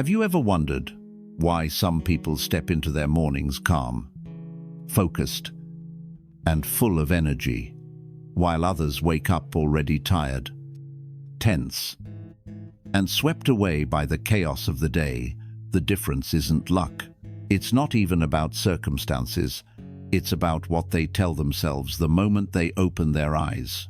Have you ever wondered why some people step into their mornings calm, focused, and full of energy, while others wake up already tired, tense, and swept away by the chaos of the day? The difference isn't luck. It's not even about circumstances. It's about what they tell themselves the moment they open their eyes.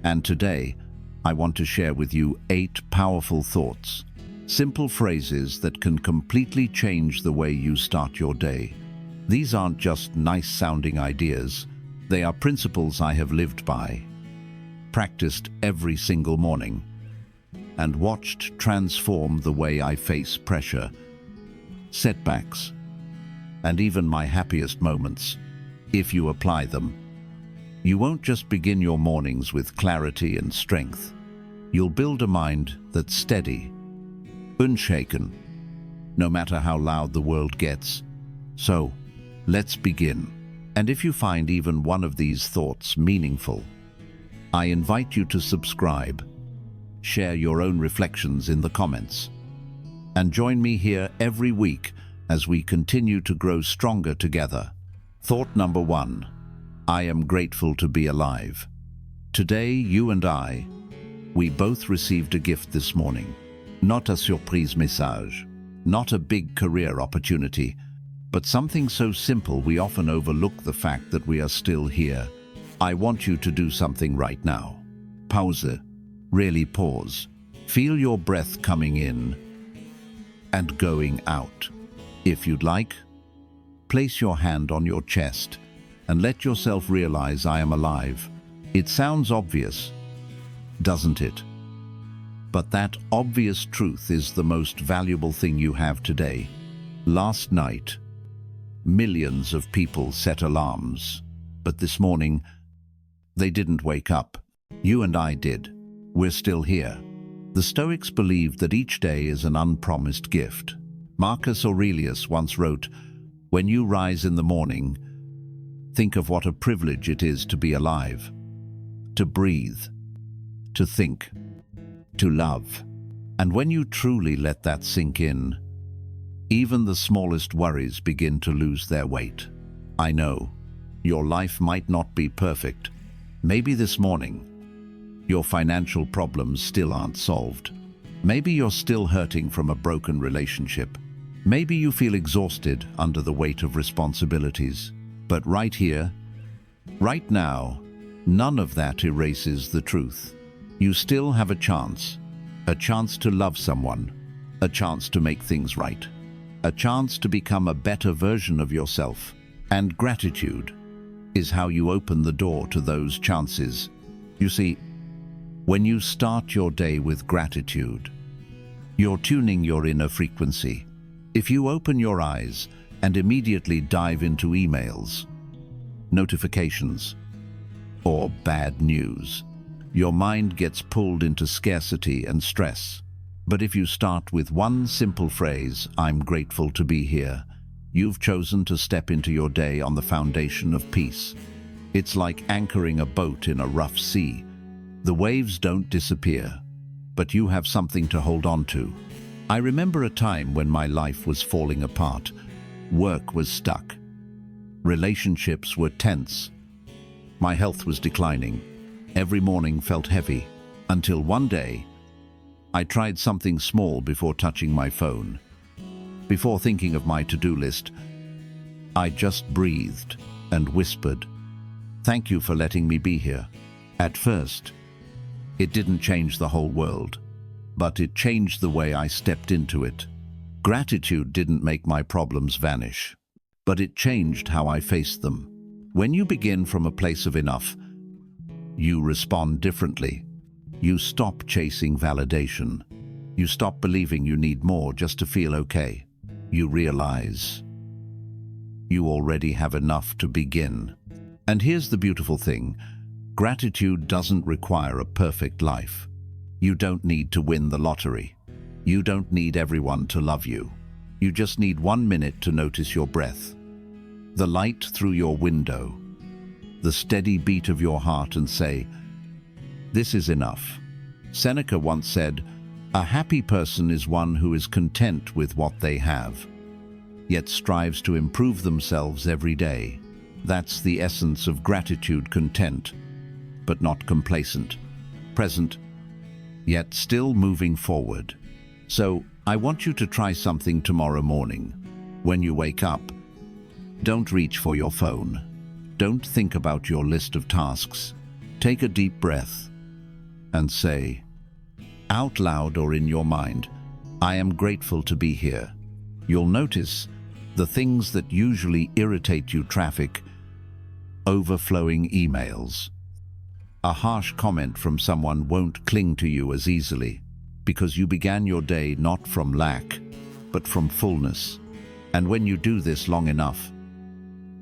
And today, I want to share with you 8 powerful thoughts, simple phrases that can completely change the way you start your day. These aren't just nice-sounding ideas. They are principles I have lived by, practiced every single morning, and watched transform the way I face pressure, setbacks, and even my happiest moments. If you apply them, you won't just begin your mornings with clarity and strength. You'll build a mind that's steady, unshaken, no matter how loud the world gets. So, let's begin. And if you find even one of these thoughts meaningful, I invite you to subscribe, share your own reflections in the comments, and join me here every week as we continue to grow stronger together. Thought number 1. I am grateful to be alive. Today, you and we both received a gift this morning. Not a surprise message, not a big career opportunity, but something so simple we often overlook the fact that we are still here. I want you to do something right now. Pause. Really pause. Feel your breath coming in and going out. If you'd like, place your hand on your chest and let yourself realize I am alive. It sounds obvious, doesn't it? But that obvious truth is the most valuable thing you have today. Last night, millions of people set alarms, but this morning, they didn't wake up. You and I did. We're still here. The Stoics believed that each day is an unpromised gift. Marcus Aurelius once wrote, "When you rise in the morning, think of what a privilege it is to be alive, to breathe, to think, to love." And when you truly let that sink in, even the smallest worries begin to lose their weight. I know, your life might not be perfect. Maybe this morning, your financial problems still aren't solved. Maybe you're still hurting from a broken relationship. Maybe you feel exhausted under the weight of responsibilities. But right here, right now, none of that erases the truth. You still have a chance to love someone, a chance to make things right, a chance to become a better version of yourself. And gratitude is how you open the door to those chances. You see, when you start your day with gratitude, you're tuning your inner frequency. If you open your eyes and immediately dive into emails, notifications, or bad news, your mind gets pulled into scarcity and stress. But if you start with one simple phrase, "I'm grateful to be here," you've chosen to step into your day on the foundation of peace. It's like anchoring a boat in a rough sea. The waves don't disappear, but you have something to hold on to. I remember a time when my life was falling apart. Work was stuck. Relationships were tense. My health was declining. Every morning felt heavy, until one day, I tried something small before touching my phone. Before thinking of my to-do list, I just breathed and whispered, "Thank you for letting me be here." At first, it didn't change the whole world, but it changed the way I stepped into it. Gratitude didn't make my problems vanish, but it changed how I faced them. When you begin from a place of enough, you respond differently. You stop chasing validation. You stop believing you need more just to feel okay. You realize you already have enough to begin. And here's the beautiful thing. Gratitude doesn't require a perfect life. You don't need to win the lottery. You don't need everyone to love you. You just need 1 minute to notice your breath, the light through your window, the steady beat of your heart, and say, "This is enough." Seneca once said, A happy person is one who is content with what they have, yet strives to improve themselves every day. That's the essence of gratitude, content, but not complacent, present, yet still moving forward. So, I want you to try something tomorrow morning. When you wake up, don't reach for your phone. Don't think about your list of tasks. Take a deep breath and say, out loud or in your mind, I am grateful to be here. You'll notice the things that usually irritate you: traffic, overflowing emails. A harsh comment from someone won't cling to you as easily, because you began your day not from lack, but from fullness. And when you do this long enough,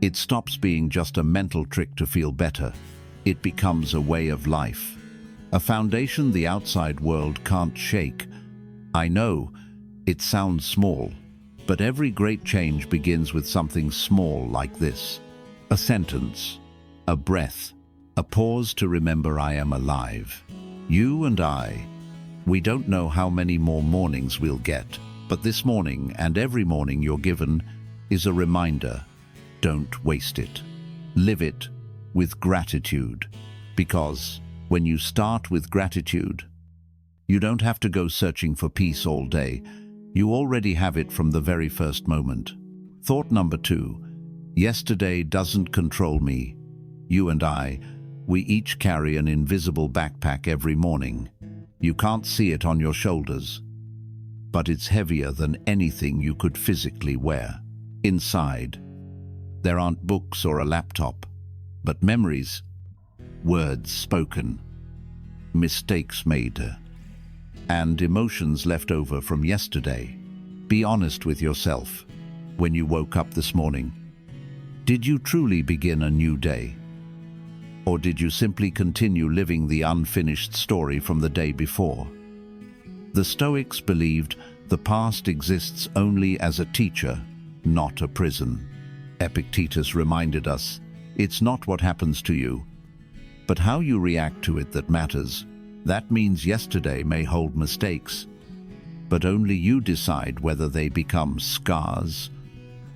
it stops being just a mental trick to feel better. It becomes a way of life, a foundation the outside world can't shake. I know it sounds small, but every great change begins with something small like this: a sentence, a breath, a pause to remember I am alive. You and I, we don't know how many more mornings we'll get, but this morning and every morning you're given is a reminder. Don't waste it. Live it with gratitude, because when you start with gratitude, you don't have to go searching for peace all day. You already have it from the very first moment. Thought number 2, yesterday doesn't control me. You and I, we each carry an invisible backpack every morning. You can't see it on your shoulders, but it's heavier than anything you could physically wear. Inside, there aren't books or a laptop, but memories, words spoken, mistakes made, and emotions left over from yesterday. Be honest with yourself. When you woke up this morning, did you truly begin a new day? Or did you simply continue living the unfinished story from the day before? The Stoics believed the past exists only as a teacher, not a prison. Epictetus reminded us, it's not what happens to you, but how you react to it that matters. That means yesterday may hold mistakes, but only you decide whether they become scars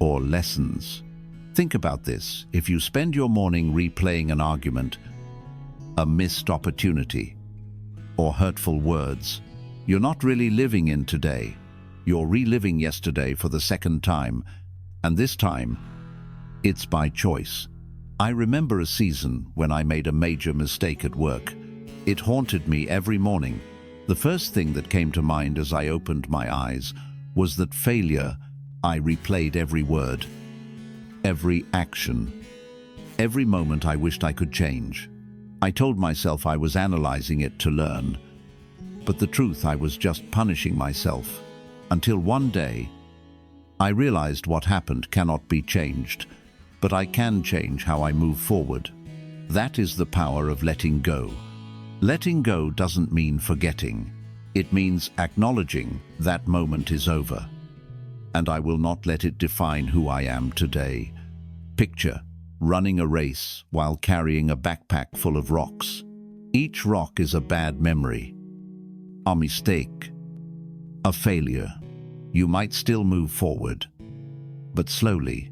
or lessons. Think about this. If you spend your morning replaying an argument, a missed opportunity, or hurtful words, you're not really living in today. You're reliving yesterday for the second time, and this time, it's by choice. I remember a season when I made a major mistake at work. It haunted me every morning. The first thing that came to mind as I opened my eyes was that failure. I replayed every word, every action, every moment I wished I could change. I told myself I was analyzing it to learn, but the truth, I was just punishing myself. Until one day, I realized what happened cannot be changed, but I can change how I move forward. That is the power of letting go. Letting go doesn't mean forgetting. It means acknowledging that moment is over, and I will not let it define who I am today. Picture running a race while carrying a backpack full of rocks. Each rock is a bad memory, a mistake, a failure. You might still move forward, but slowly,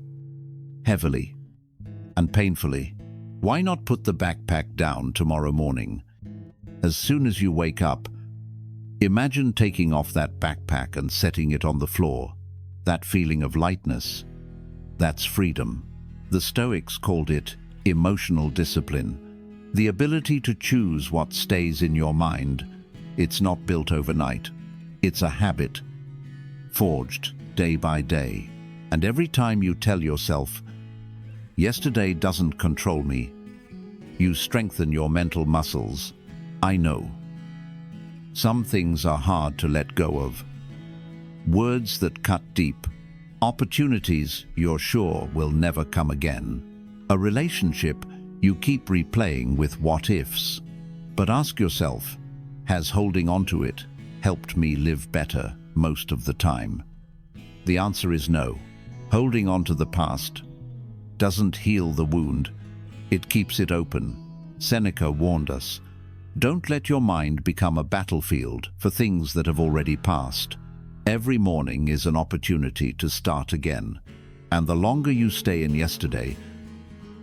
heavily, and painfully. Why not put the backpack down tomorrow morning? As soon as you wake up, imagine taking off that backpack and setting it on the floor. That feeling of lightness, that's freedom. The Stoics called it emotional discipline, the ability to choose what stays in your mind. It's not built overnight. It's a habit, forged day by day. And every time you tell yourself, yesterday doesn't control me, you strengthen your mental muscles. I know. Some things are hard to let go of. Words that cut deep. Opportunities you're sure will never come again. A relationship you keep replaying with what-ifs. But ask yourself, has holding on to it helped me live better most of the time? The answer is no. Holding on to the past doesn't heal the wound, it keeps it open. Seneca warned us, Don't let your mind become a battlefield for things that have already passed. Every morning is an opportunity to start again, and the longer you stay in yesterday,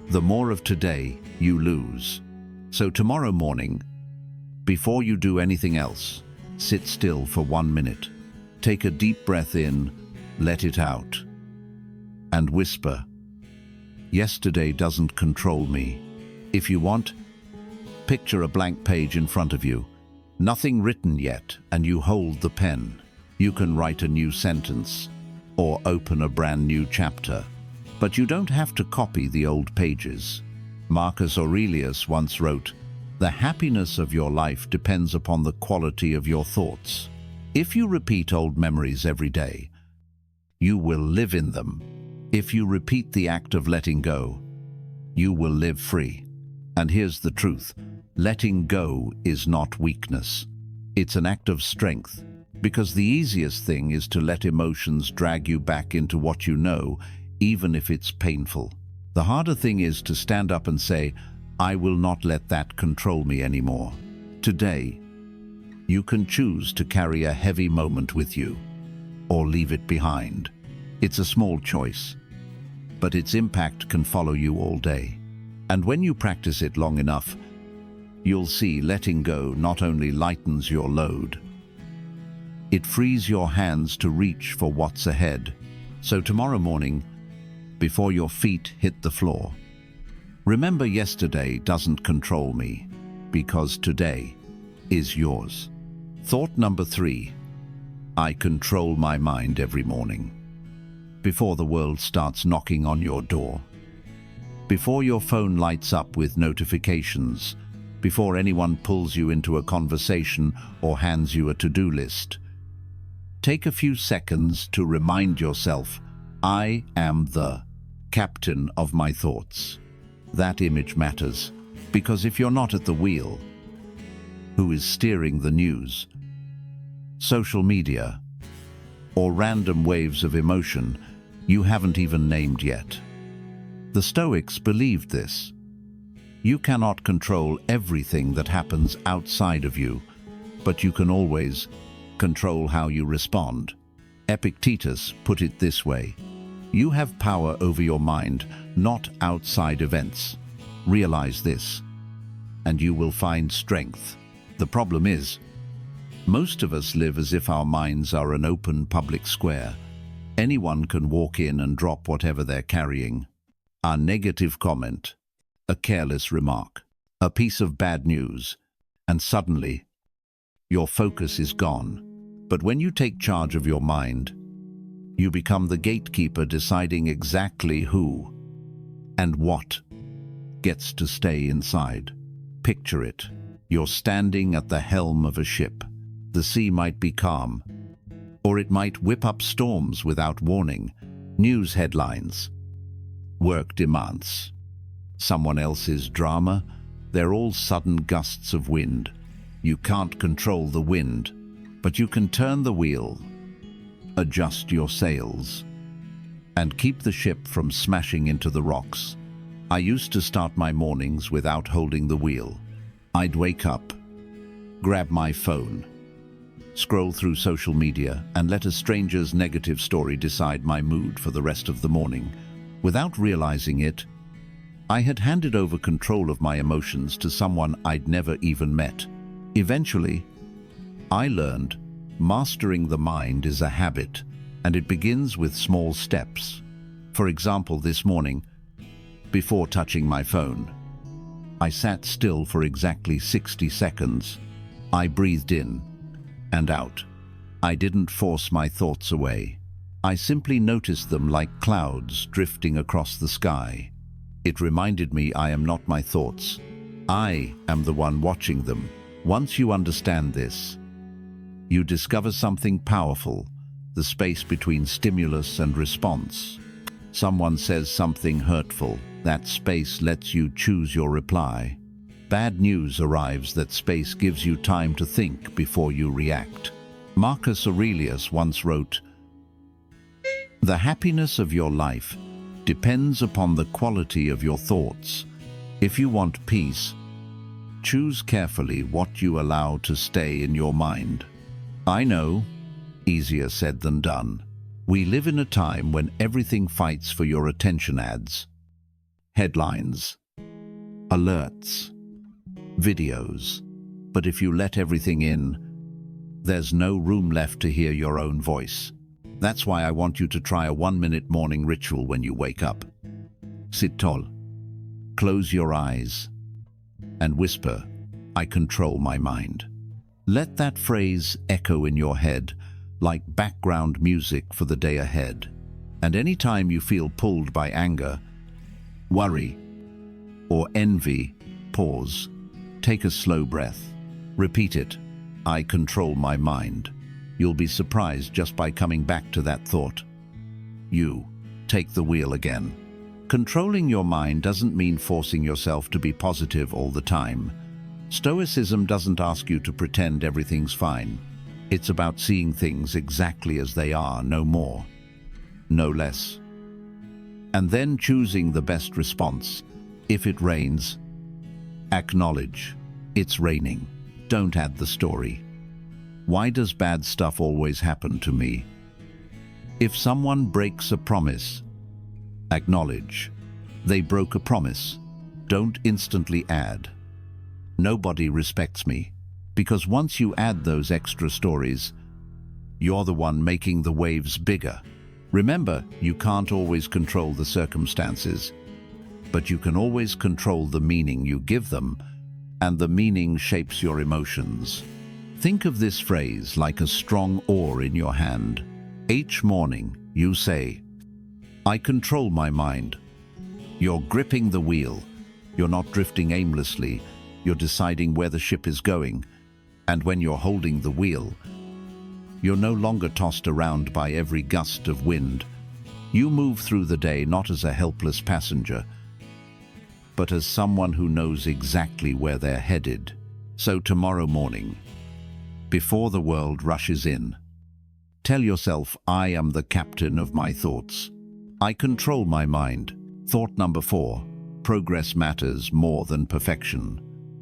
the more of today you lose. So tomorrow morning, before you do anything else, sit still for 1 minute. Take a deep breath in, let it out, and whisper, "Yesterday doesn't control me." If you want, picture a blank page in front of you, nothing written yet, and you hold the pen. You can write a new sentence or open a brand new chapter, but you don't have to copy the old pages. Marcus Aurelius once wrote, "The happiness of your life depends upon the quality of your thoughts." If you repeat old memories every day, you will live in them. If you repeat the act of letting go, you will live free. And here's the truth. Letting go is not weakness. It's an act of strength, because the easiest thing is to let emotions drag you back into what you know, even if it's painful. The harder thing is to stand up and say, "I will not let that control me anymore." Today, you can choose to carry a heavy moment with you, or leave it behind. It's a small choice, but its impact can follow you all day. And when you practice it long enough, you'll see letting go not only lightens your load, it frees your hands to reach for what's ahead. So tomorrow morning, before your feet hit the floor, remember yesterday doesn't control me, because today is yours. Thought number 3, I control my mind every morning. Before the world starts knocking on your door, before your phone lights up with notifications, before anyone pulls you into a conversation or hands you a to-do list, take a few seconds to remind yourself, I am the captain of my thoughts. That image matters, because if you're not at the wheel, who is steering the news, social media, or random waves of emotion you haven't even named yet? The Stoics believed this. You cannot control everything that happens outside of you, but you can always control how you respond. Epictetus put it this way: you have power over your mind, not outside events. Realize this, and you will find strength. The problem is, most of us live as if our minds are an open public square. Anyone can walk in and drop whatever they're carrying. A negative comment, a careless remark, a piece of bad news, and suddenly your focus is gone. But when you take charge of your mind, you become the gatekeeper, deciding exactly who and what gets to stay inside. Picture it. You're standing at the helm of a ship. The sea might be calm, or it might whip up storms without warning. News headlines, work demands, someone else's drama, they're all sudden gusts of wind. You can't control the wind, but you can turn the wheel, adjust your sails, and keep the ship from smashing into the rocks. I used to start my mornings without holding the wheel. I'd wake up, grab my phone, scroll through social media, and let a stranger's negative story decide my mood for the rest of the morning. Without realizing it, I had handed over control of my emotions to someone I'd never even met. Eventually, I learned mastering the mind is a habit, and it begins with small steps. For example, this morning, before touching my phone, I sat still for exactly 60 seconds. I breathed in and out. I didn't force my thoughts away. I simply noticed them like clouds drifting across the sky. It reminded me I am not my thoughts. I am the one watching them. Once you understand this, you discover something powerful, the space between stimulus and response. Someone says something hurtful. That space lets you choose your reply. Bad news arrives. That space gives you time to think before you react. Marcus Aurelius once wrote, "The happiness of your life depends upon the quality of your thoughts. If you want peace, choose carefully what you allow to stay in your mind. I know, easier said than done. We live in a time when everything fights for your attention: ads, headlines, alerts, videos. But if you let everything in, there's no room left to hear your own voice. That's why I want you to try a 1-minute morning ritual when you wake up. Sit tall, close your eyes, and whisper, "I control my mind." Let that phrase echo in your head like background music for the day ahead. And anytime you feel pulled by anger, worry, or envy, pause, take a slow breath. Repeat it, "I control my mind." You'll be surprised just by coming back to that thought. You take the wheel again. Controlling your mind doesn't mean forcing yourself to be positive all the time. Stoicism doesn't ask you to pretend everything's fine. It's about seeing things exactly as they are, no more, no less. And then choosing the best response. If it rains, acknowledge it's raining. Don't add the story. Why does bad stuff always happen to me? If someone breaks a promise, acknowledge they broke a promise. Don't instantly add, "Nobody respects me," because once you add those extra stories, you're the one making the waves bigger. Remember, you can't always control the circumstances, but you can always control the meaning you give them, and the meaning shapes your emotions. Think of this phrase like a strong oar in your hand. Each morning, you say, "I control my mind." You're gripping the wheel. You're not drifting aimlessly. You're deciding where the ship is going. And when you're holding the wheel, you're no longer tossed around by every gust of wind. You move through the day not as a helpless passenger, but as someone who knows exactly where they're headed. So tomorrow morning, before the world rushes in, tell yourself, "I am the captain of my thoughts. I control my mind." Thought number 4, progress matters more than perfection.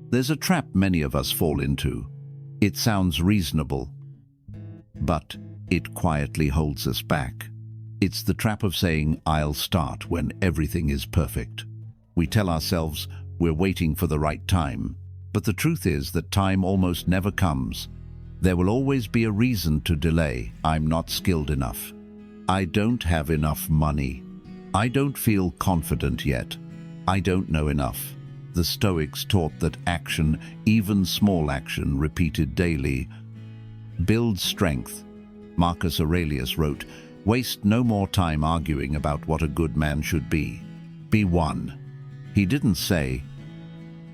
There's a trap many of us fall into. It sounds reasonable, but it quietly holds us back. It's the trap of saying, "I'll start when everything is perfect." We tell ourselves we're waiting for the right time, but the truth is that time almost never comes. There will always be a reason to delay. I'm not skilled enough. I don't have enough money. I don't feel confident yet. I don't know enough. The Stoics taught that action, even small action repeated daily, builds strength. Marcus Aurelius wrote, "Waste no more time arguing about what a good man should be. Be one." He didn't say,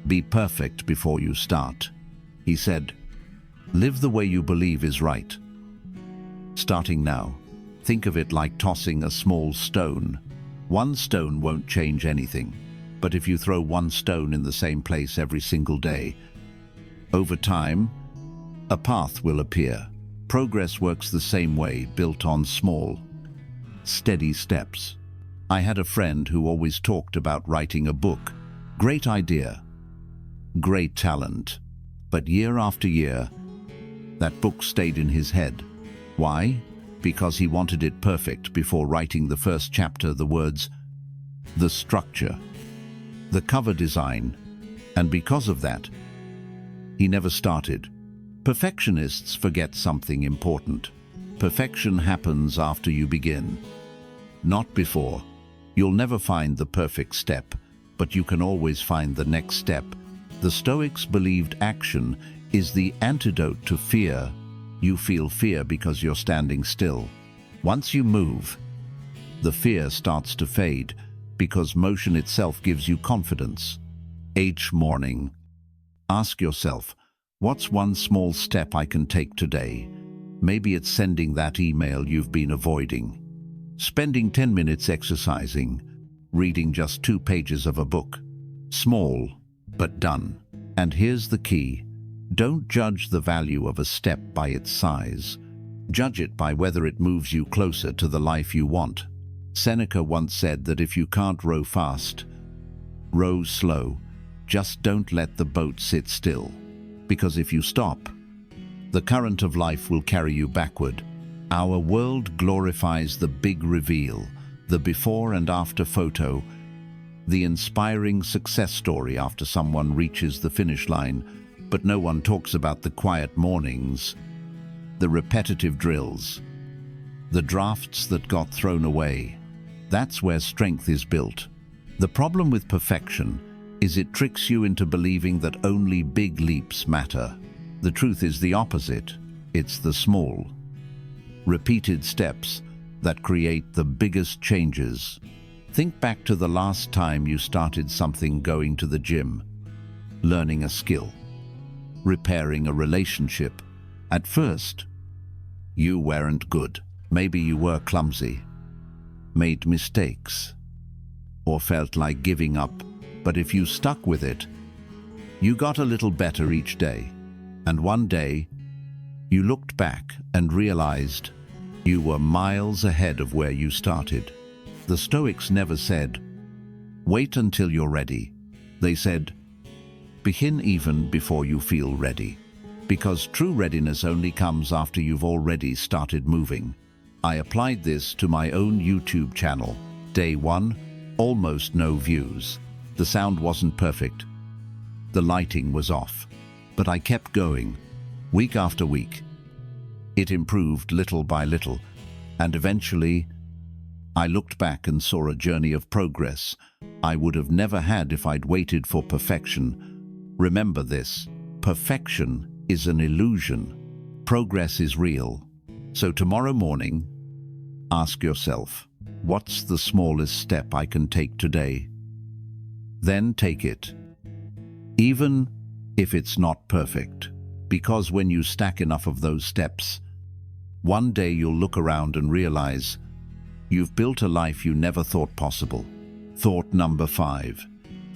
"Be perfect before you start." He said, "Live the way you believe is right." Starting now, think of it like tossing a small stone. One stone won't change anything, but if you throw one stone in the same place every single day, over time, a path will appear. Progress works the same way, built on small, steady steps. I had a friend who always talked about writing a book. Great idea, great talent. But year after year, that book stayed in his head. Why? Because he wanted it perfect before writing the first chapter, the words, the structure, the cover design, and because of that, he never started. Perfectionists forget something important. Perfection happens after you begin, not before. You'll never find the perfect step, but you can always find the next step. The Stoics believed action is the antidote to fear. You feel fear because you're standing still. Once you move, the fear starts to fade because motion itself gives you confidence. Each morning, ask yourself, what's one small step I can take today? Maybe it's sending that email you've been avoiding, spending 10 minutes exercising, reading just 2 pages of a book. Small, but done. And here's the key. Don't judge the value of a step by its size. Judge it by whether it moves you closer to the life you want. Seneca once said that if you can't row fast, row slow. Just don't let the boat sit still, because if you stop, the current of life will carry you backward. Our world glorifies the big reveal, the before and after photo, the inspiring success story after someone reaches the finish line, but no one talks about the quiet mornings, the repetitive drills, the drafts that got thrown away. That's where strength is built. The problem with perfection is it tricks you into believing that only big leaps matter. The truth is the opposite. It's the small, repeated steps that create the biggest changes. Think back to the last time you started something: going to the gym, learning a skill, repairing a relationship. At first, you weren't good. Maybe you were clumsy, made mistakes, or felt like giving up. But if you stuck with it, you got a little better each day. And one day, you looked back and realized you were miles ahead of where you started. The Stoics never said, "Wait until you're ready." They said, "Begin even before you feel ready." Because true readiness only comes after you've already started moving. I applied this to my own YouTube channel. Day 1, almost no views. The sound wasn't perfect. The lighting was off. But I kept going, week after week. It improved little by little, and eventually, I looked back and saw a journey of progress I would have never had if I'd waited for perfection. Remember this: perfection is an illusion. Progress is real. So tomorrow morning, ask yourself, what's the smallest step I can take today? Then take it, even if it's not perfect. Because when you stack enough of those steps, one day you'll look around and realize you've built a life you never thought possible. Thought number 5.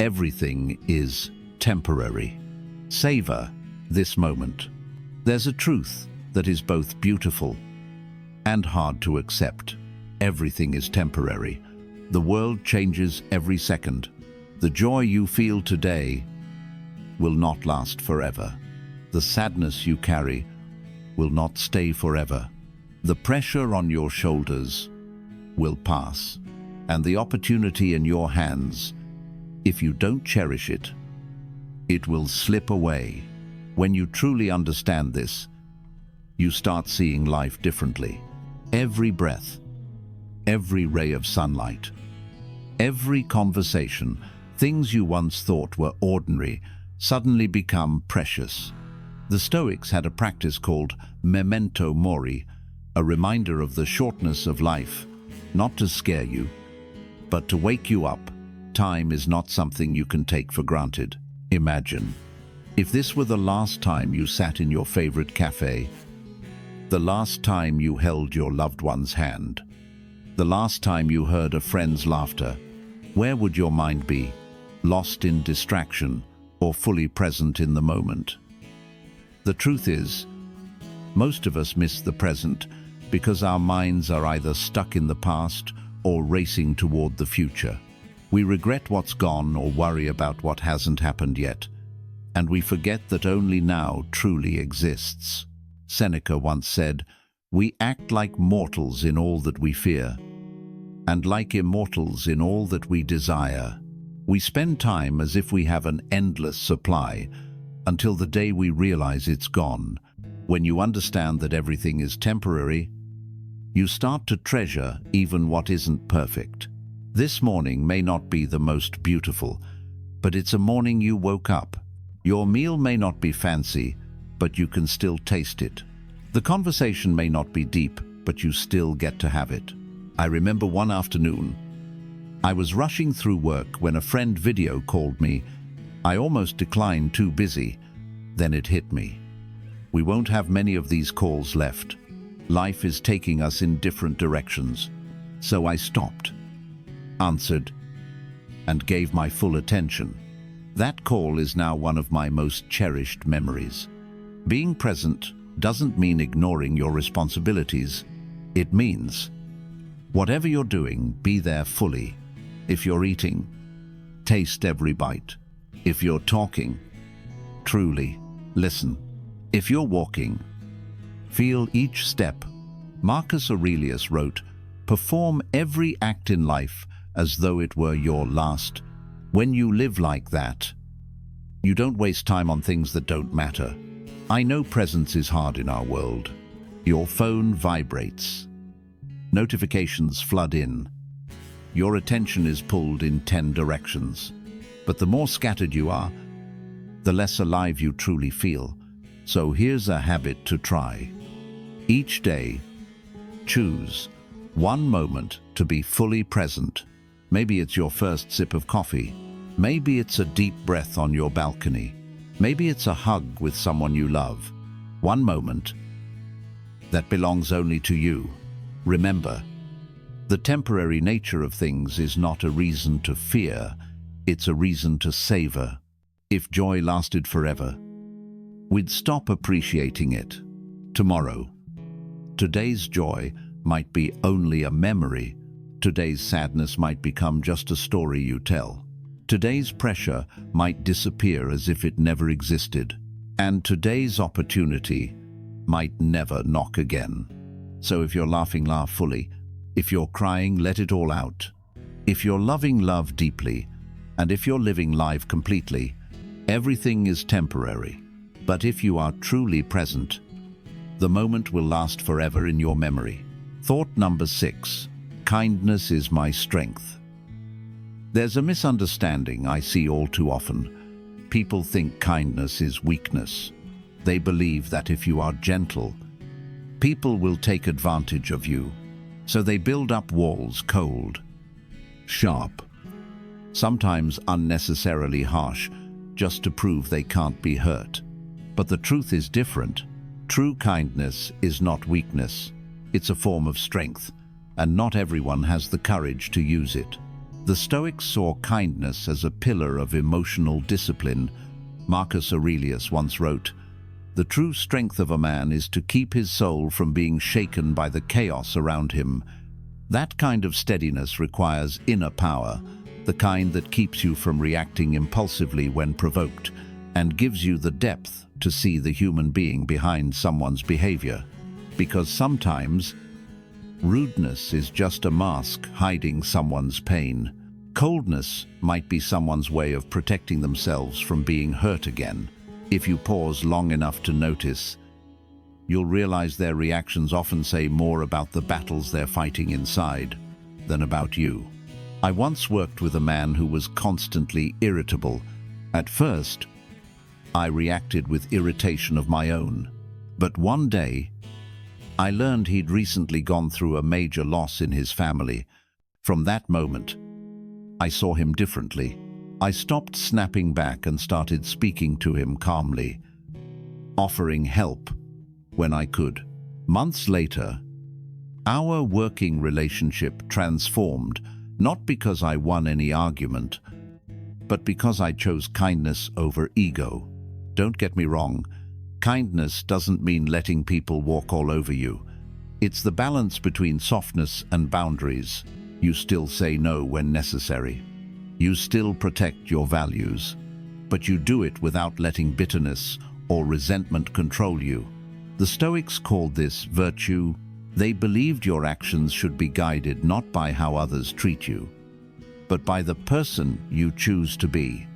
Everything is temporary. Savor this moment. There's a truth that is both beautiful and hard to accept. Everything is temporary. The world changes every second. The joy you feel today will not last forever. The sadness you carry will not stay forever. The pressure on your shoulders will pass, and the opportunity in your hands, if you don't cherish it, it will slip away. When you truly understand this, you start seeing life differently. Every breath, every ray of sunlight, every conversation, things you once thought were ordinary, suddenly become precious. The Stoics had a practice called memento mori, a reminder of the shortness of life, not to scare you, but to wake you up. Time is not something you can take for granted. Imagine if this were the last time you sat in your favorite cafe, the last time you held your loved one's hand, the last time you heard a friend's laughter. Where would your mind be? Lost in distraction or fully present in the moment? The truth is, most of us miss the present because our minds are either stuck in the past or racing toward the future. We regret what's gone or worry about what hasn't happened yet, and we forget that only now truly exists. Seneca once said, "We act like mortals in all that we fear, and like immortals in all that we desire." We spend time as if we have an endless supply, until the day we realize it's gone. When you understand that everything is temporary, you start to treasure even what isn't perfect. This morning may not be the most beautiful, but it's a morning you woke up. Your meal may not be fancy, but you can still taste it. The conversation may not be deep, but you still get to have it. I remember one afternoon, I was rushing through work when a friend video called me. I almost declined, too busy. Then it hit me. We won't have many of these calls left. Life is taking us in different directions. So I stopped, answered, and gave my full attention. That call is now one of my most cherished memories. Being present doesn't mean ignoring your responsibilities. It means, whatever you're doing, be there fully. If you're eating, taste every bite. If you're talking, truly listen. If you're walking, feel each step. Marcus Aurelius wrote, "Perform every act in life as though it were your last." When you live like that, you don't waste time on things that don't matter. I know presence is hard in our world. Your phone vibrates. Notifications flood in. Your attention is pulled in 10 directions. But the more scattered you are, the less alive you truly feel. So here's a habit to try. Each day, choose one moment to be fully present. Maybe it's your first sip of coffee. Maybe it's a deep breath on your balcony. Maybe it's a hug with someone you love. One moment that belongs only to you. Remember, the temporary nature of things is not a reason to fear, it's a reason to savor. If joy lasted forever, we'd stop appreciating it. Tomorrow, today's joy might be only a memory. Today's sadness might become just a story you tell. Today's pressure might disappear as if it never existed. And today's opportunity might never knock again. So if you're laughing, laugh fully. If you're crying, let it all out. If you're loving, love deeply. And if you're living life completely, everything is temporary. But if you are truly present, the moment will last forever in your memory. Thought number 6. Kindness is my strength. There's a misunderstanding I see all too often. People think kindness is weakness. They believe that if you are gentle, people will take advantage of you. So they build up walls, cold, sharp, sometimes unnecessarily harsh, just to prove they can't be hurt. But the truth is different. True kindness is not weakness. It's a form of strength, and not everyone has the courage to use it. The Stoics saw kindness as a pillar of emotional discipline. Marcus Aurelius once wrote, "The true strength of a man is to keep his soul from being shaken by the chaos around him." That kind of steadiness requires inner power, the kind that keeps you from reacting impulsively when provoked, and gives you the depth to see the human being behind someone's behavior. Because sometimes, rudeness is just a mask hiding someone's pain. Coldness might be someone's way of protecting themselves from being hurt again. If you pause long enough to notice, you'll realize their reactions often say more about the battles they're fighting inside than about you. I once worked with a man who was constantly irritable. At first, I reacted with irritation of my own. But one day, I learned he'd recently gone through a major loss in his family. From that moment, I saw him differently. I stopped snapping back and started speaking to him calmly, offering help when I could. Months later, our working relationship transformed, not because I won any argument, but because I chose kindness over ego. Don't get me wrong, kindness doesn't mean letting people walk all over you. It's the balance between softness and boundaries. You still say no when necessary. You still protect your values, but you do it without letting bitterness or resentment control you. The Stoics called this virtue. They believed your actions should be guided not by how others treat you, but by the person you choose to be.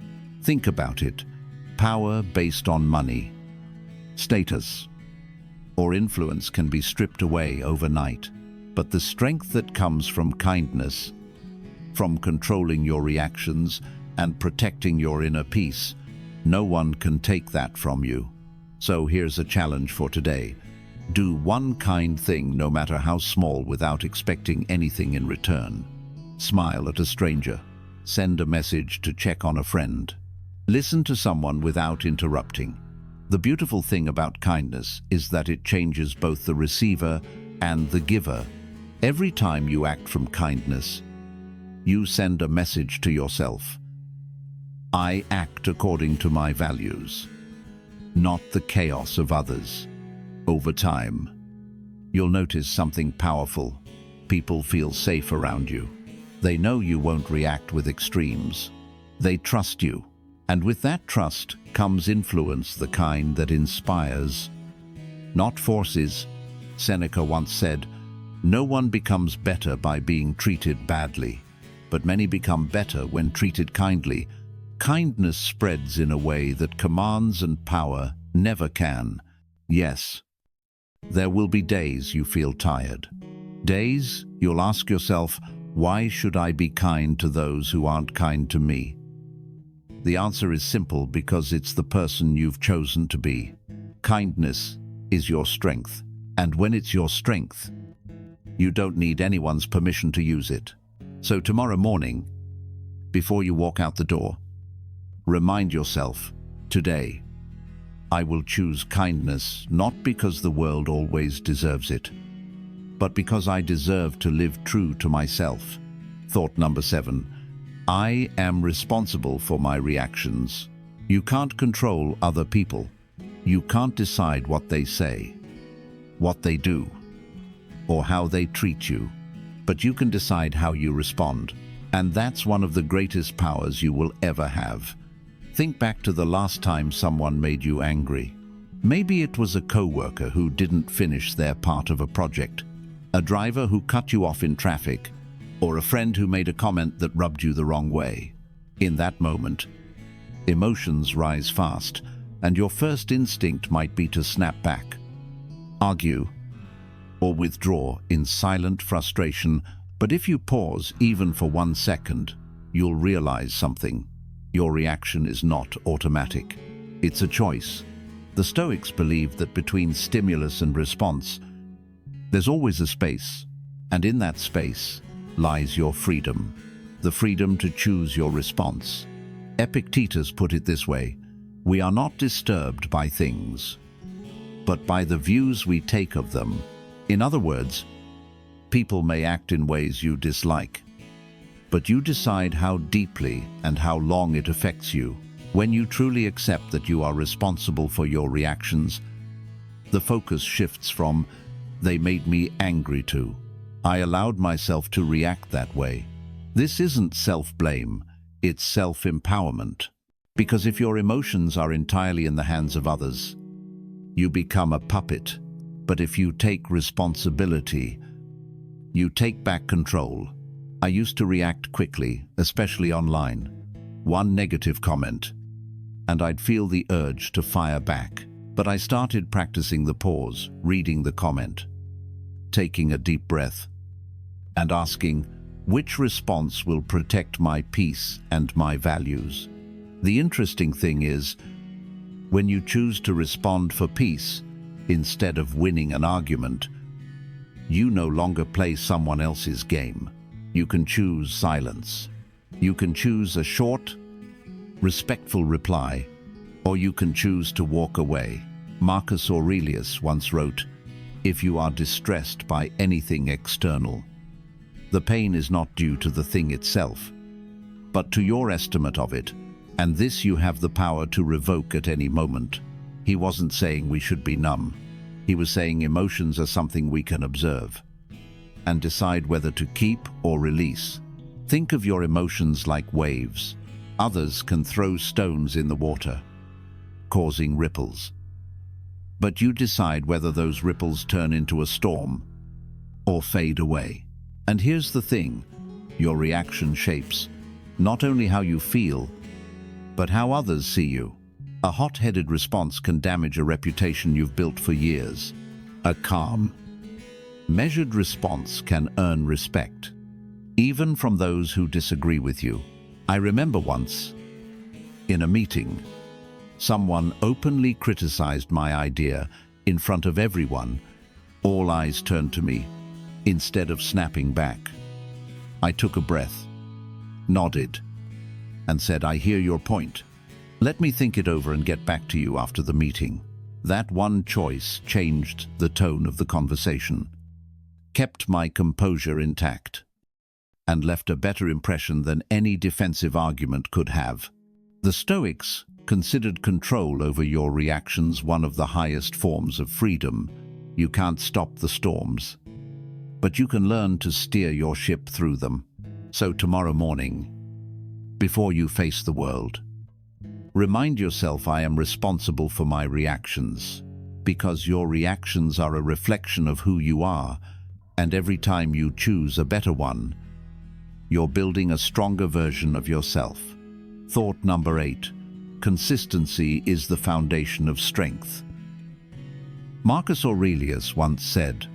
Think about it. Power based on money, status, or influence can be stripped away overnight. But the strength that comes from kindness, from controlling your reactions and protecting your inner peace, no one can take that from you. So here's a challenge for today. Do one kind thing, no matter how small, without expecting anything in return. Smile at a stranger. Send a message to check on a friend. Listen to someone without interrupting. The beautiful thing about kindness is that it changes both the receiver and the giver. Every time you act from kindness, you send a message to yourself. I act according to my values, not the chaos of others. Over time, you'll notice something powerful. People feel safe around you. They know you won't react with extremes. They trust you. And with that trust comes influence, the kind that inspires, not forces. Seneca once said, "No one becomes better by being treated badly, but many become better when treated kindly." Kindness spreads in a way that commands and power never can. Yes, there will be days you feel tired. Days you'll ask yourself, why should I be kind to those who aren't kind to me? The answer is simple, because it's the person you've chosen to be. Kindness is your strength, and when it's your strength, you don't need anyone's permission to use it. So tomorrow morning, before you walk out the door, remind yourself, today, I will choose kindness, not because the world always deserves it, but because I deserve to live true to myself. Thought number 7. I am responsible for my reactions. You can't control other people. You can't decide what they say, what they do, or how they treat you. But you can decide how you respond. And that's one of the greatest powers you will ever have. Think back to the last time someone made you angry. Maybe it was a coworker who didn't finish their part of a project, a driver who cut you off in traffic, or a friend who made a comment that rubbed you the wrong way. In that moment, emotions rise fast, and your first instinct might be to snap back, argue, or withdraw in silent frustration. But if you pause even for 1 second, you'll realize something. Your reaction is not automatic. It's a choice. The Stoics believed that between stimulus and response, there's always a space, and in that space lies your freedom, the freedom to choose your response. Epictetus put it this way: we are not disturbed by things, but by the views we take of them. In other words, people may act in ways you dislike, but you decide how deeply and how long it affects you. When you truly accept that you are responsible for your reactions, the focus shifts from "they made me angry" to "I allowed myself to react that way." This isn't self-blame, it's self-empowerment. Because if your emotions are entirely in the hands of others, you become a puppet. But if you take responsibility, you take back control. I used to react quickly, especially online. One negative comment, and I'd feel the urge to fire back. But I started practicing the pause, reading the comment, taking a deep breath, and asking, which response will protect my peace and my values? The interesting thing is, when you choose to respond for peace, instead of winning an argument, you no longer play someone else's game. You can choose silence. You can choose a short, respectful reply, or you can choose to walk away. Marcus Aurelius once wrote, "If you are distressed by anything external, the pain is not due to the thing itself, but to your estimate of it, and this you have the power to revoke at any moment." He wasn't saying we should be numb. He was saying emotions are something we can observe and decide whether to keep or release. Think of your emotions like waves. Others can throw stones in the water, causing ripples. But you decide whether those ripples turn into a storm or fade away. And here's the thing, your reaction shapes not only how you feel, but how others see you. A hot-headed response can damage a reputation you've built for years. A calm, measured response can earn respect, even from those who disagree with you. I remember once, in a meeting, someone openly criticized my idea in front of everyone. All eyes turned to me. Instead of snapping back, I took a breath, nodded, and said, "I hear your point. Let me think it over and get back to you after the meeting." That one choice changed the tone of the conversation, kept my composure intact, and left a better impression than any defensive argument could have. The Stoics considered control over your reactions one of the highest forms of freedom. You can't stop the storms, but you can learn to steer your ship through them. So tomorrow morning, before you face the world, Remind yourself, I am responsible for my reactions, because your reactions are a reflection of who you are, and every time you choose a better one, you're building a stronger version of yourself. Thought number 8. Consistency is the foundation of strength. Marcus Aurelius once said,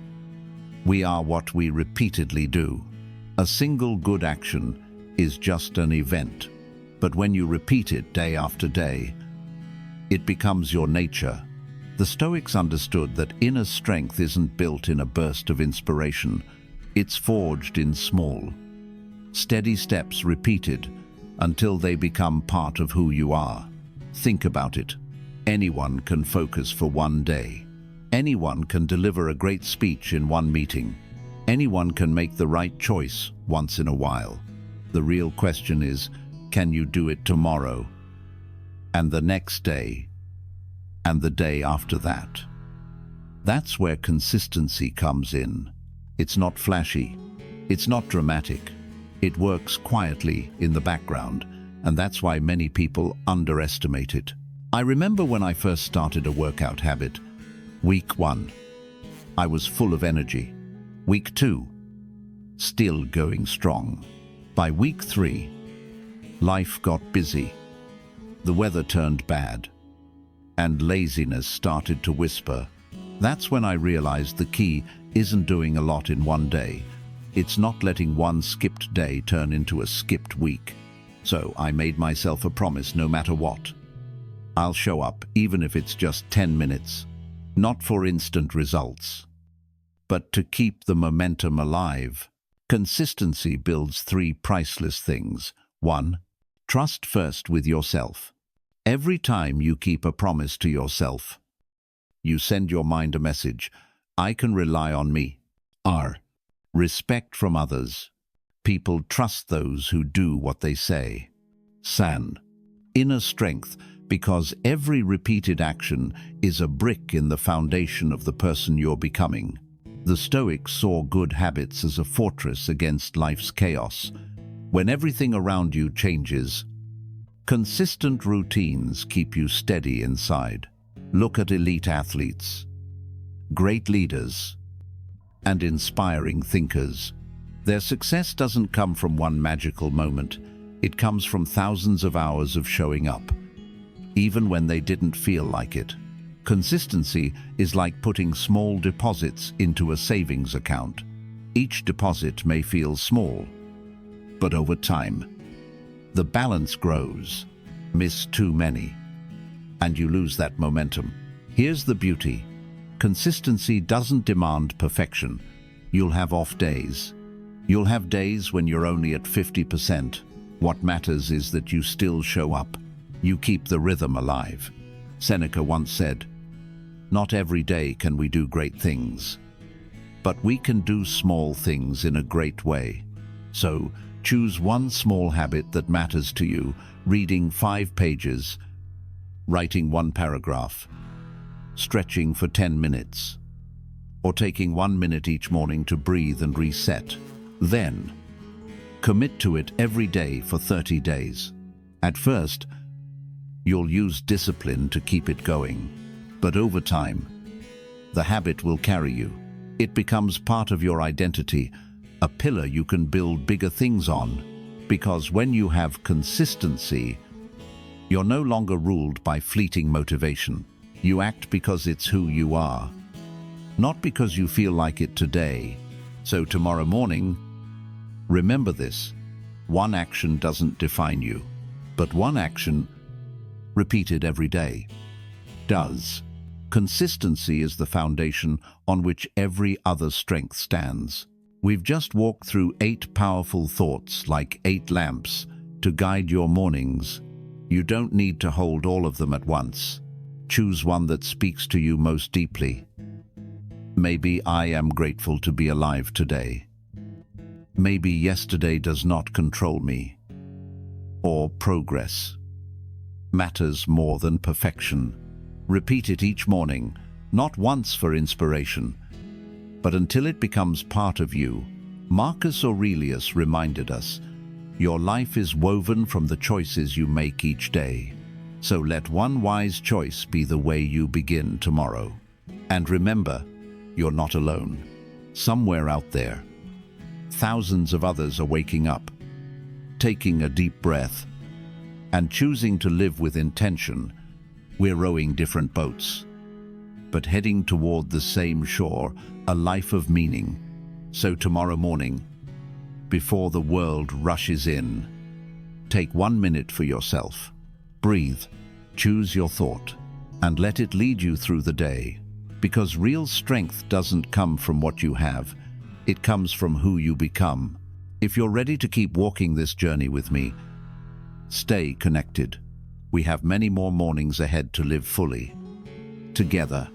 "We are what we repeatedly do. A single good action is just an event, but when you repeat it day after day, it becomes your nature." The Stoics understood that inner strength isn't built in a burst of inspiration. It's forged in small, steady steps repeated until they become part of who you are. Think about it. Anyone can focus for one day. Anyone can deliver a great speech in one meeting. Anyone can make the right choice once in a while. The real question is, can you do it tomorrow, and the next day, and the day after that? That's where consistency comes in. It's not flashy. It's not dramatic. It works quietly in the background, and that's why many people underestimate it. I remember when I first started a workout habit. Week 1, I was full of energy. Week 2, still going strong. By week 3, life got busy. The weather turned bad, and laziness started to whisper. That's when I realized the key isn't doing a lot in one day. It's not letting one skipped day turn into a skipped week. So I made myself a promise, no matter what. I'll show up, even if it's just 10 minutes. Not for instant results, but to keep the momentum alive. Consistency builds 3 priceless things. 1. Trust first with yourself. Every time you keep a promise to yourself, you send your mind a message: I can rely on me. R. Respect from others. People trust those who do what they say. San. Inner strength, because every repeated action is a brick in the foundation of the person you're becoming. The Stoics saw good habits as a fortress against life's chaos. When everything around you changes, consistent routines keep you steady inside. Look at elite athletes, great leaders, and inspiring thinkers. Their success doesn't come from one magical moment. It comes from thousands of hours of showing up, even when they didn't feel like it. Consistency is like putting small deposits into a savings account. Each deposit may feel small, but over time, the balance grows. Miss too many, and you lose that momentum. Here's the beauty. Consistency doesn't demand perfection. You'll have off days. You'll have days when you're only at 50%. What matters is that you still show up. You keep the rhythm alive. Seneca once said, "Not every day can we do great things, but we can do small things in a great way." So, choose one small habit that matters to you: reading 5 pages, writing 1 paragraph, stretching for 10 minutes, or taking 1 minute each morning to breathe and reset. Then, commit to it every day for 30 days. At first, you'll use discipline to keep it going, but over time, the habit will carry you. It becomes part of your identity, a pillar you can build bigger things on, because when you have consistency, you're no longer ruled by fleeting motivation. You act because it's who you are, not because you feel like it today. So tomorrow morning, remember this: one action doesn't define you, but one action repeated every day does. Consistency is the foundation on which every other strength stands. We've just walked through 8 powerful thoughts, like 8 lamps, to guide your mornings. You don't need to hold all of them at once. Choose one that speaks to you most deeply. Maybe I am grateful to be alive today. Maybe yesterday does not control me. Or progress matters more than perfection. Repeat it each morning, not once for inspiration, but until it becomes part of you. Marcus Aurelius reminded us, your life is woven from the choices you make each day. So let one wise choice be the way you begin tomorrow. And remember, you're not alone. Somewhere out there, thousands of others are waking up, taking a deep breath, and choosing to live with intention. We're rowing different boats, but heading toward the same shore, a life of meaning. So tomorrow morning, before the world rushes in, take 1 minute for yourself. Breathe, choose your thought, and let it lead you through the day. Because real strength doesn't come from what you have, it comes from who you become. If you're ready to keep walking this journey with me, stay connected. We have many more mornings ahead to live fully, together.